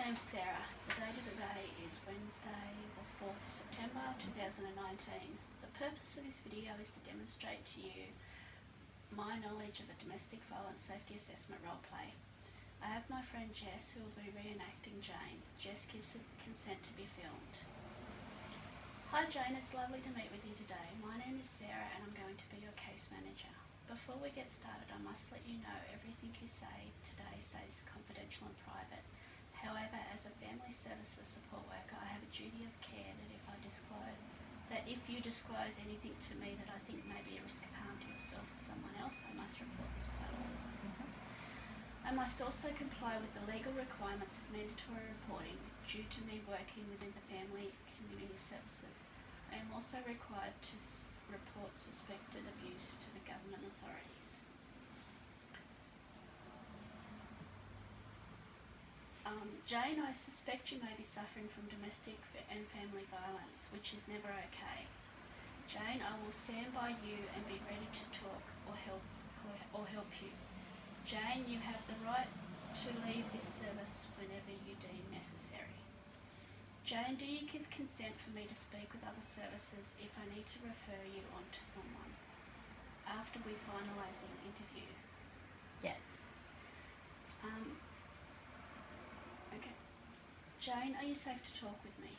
name's Sarah. The date of the day is Wednesday, the 4th of September 2019. The purpose of this video is to demonstrate to you my knowledge of the domestic violence safety assessment roleplay. I have my friend Jess who will be reenacting Jane. Jess gives consent to be filmed. Hi Jane, it's lovely to meet with you today. My name is Sarah and I'm going to be your case manager. Before we get started, I must let you know everything you say today stays confidential and private. However, as a family services support worker, I have a duty of care that if you disclose anything to me that I think may be a risk of harm to yourself or someone else, I must report this platform. I must also comply with the legal requirements of mandatory reporting due to me working within the family community services. I am also required to report suspected abuse to the government authorities. Jane, I suspect you may be suffering from domestic and family violence, which is never okay. Jane, I will stand by you and be ready to talk or help you. Jane, you have the right to leave this service whenever you deem necessary. Jane, do you give consent for me to speak with other services if I need to refer you on to someone after we finalise the interview? Yes. Okay. Jane, are you safe to talk with me?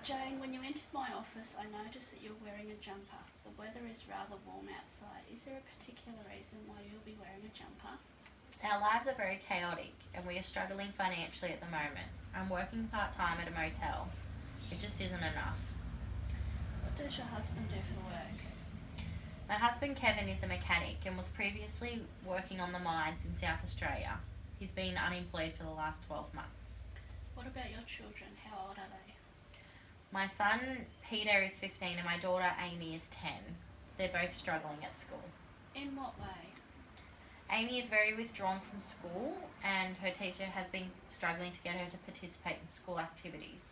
Jane, when you entered my office, I noticed that you're wearing a jumper. The weather is rather warm outside. Is there a particular reason why you'll be wearing a jumper? Our lives are very chaotic and we are struggling financially at the moment. I'm working part-time at a motel. It just isn't enough. What does your husband do for work? My husband Kevin is a mechanic and was previously working on the mines in South Australia. He's been unemployed for the last 12 months. What about your children? How old are they? My son Peter is 15 and my daughter Amy is 10. They're both struggling at school. In what way? Amy is very withdrawn from school and her teacher has been struggling to get her to participate in school activities.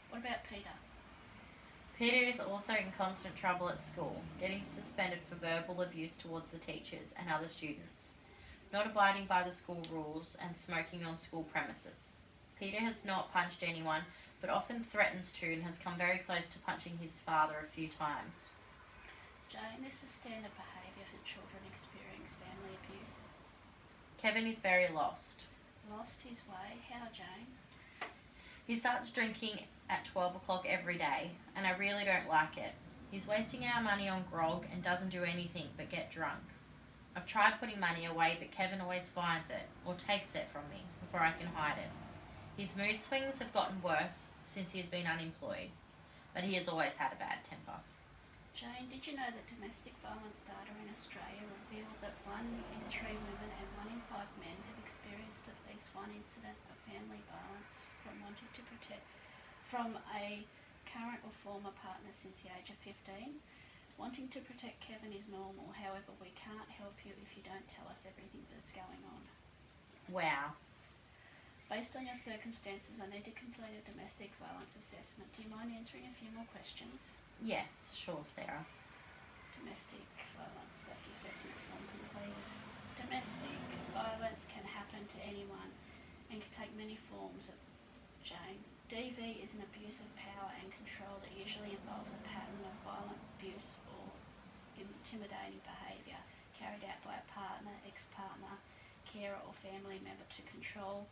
What about Peter? Peter is also in constant trouble at school, getting suspended for verbal abuse towards the teachers and other students, not abiding by the school rules and smoking on school premises. Peter has not punched anyone but often threatens to and has come very close to punching his father a few times. Jane, this is standard behaviour for children experiencing family abuse. Kevin is very lost. Lost his way? How, Jane? He starts drinking at 12 o'clock every day and I really don't like it. He's wasting our money on grog and doesn't do anything but get drunk. I've tried putting money away but Kevin always finds it or takes it from me before I can hide it. His mood swings have gotten worse since he has been unemployed, but he has always had a bad temper. Jane, did you know that domestic violence data in Australia revealed that 1 in 3 women and 1 in 5 men have experienced at least one incident of family violence from wanting to protect from a current or former partner since the age of 15? Wanting to protect Kevin is normal, however we can't help you if you don't tell us everything that's going on. Wow. Based on your circumstances, I need to complete a domestic violence assessment. Do you mind answering a few more questions? Yes, sure, Sarah. Domestic violence safety assessment form completed. Domestic violence can happen to anyone and can take many forms, Jane. DV is an abuse of power and control that usually involves a pattern of violent abuse or intimidating behaviour carried out by a partner, ex-partner, carer or family member to control,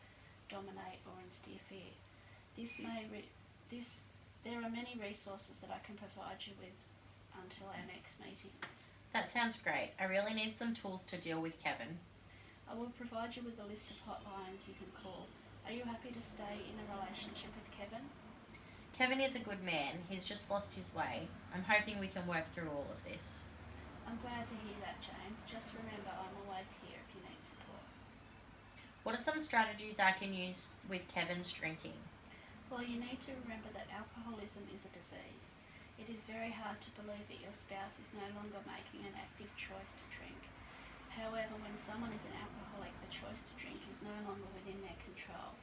dominate or instill fear. There are many resources that I can provide you with until our next meeting. That sounds great. I really need some tools to deal with Kevin. I will provide you with a list of hotlines you can call. Are you happy to stay in a relationship with Kevin? Kevin is a good man. He's just lost his way. I'm hoping we can work through all of this. I'm glad to hear that, Jane. Just remember, I'm always here if you need support. What are some strategies I can use with Kevin's drinking? Well, you need to remember that alcoholism is a disease. It is very hard to believe that your spouse is no longer making an active choice to drink. However, when someone is an alcoholic, the choice to drink is no longer within their control,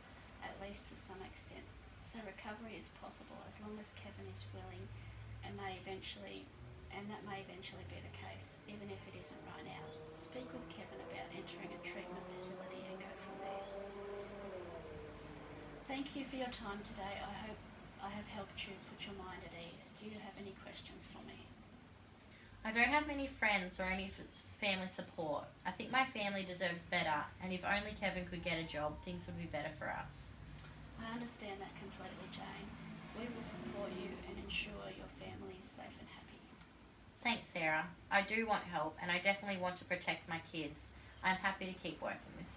at least to some extent. So recovery is possible as long as Kevin is willing and may eventually and that may eventually be the case, even if it isn't right now. Speak with Kevin about entering a treatment facility and go from there. Thank you for your time today. I hope I have helped you put your mind at ease. Do you have any questions for me? I don't have many friends or any family support. I think my family deserves better, and if only Kevin could get a job, things would be better for us. I understand that completely, Jane. We will support you and ensure your family is safe and happy. Thanks, Sarah. I do want help, and I definitely want to protect my kids. I'm happy to keep working with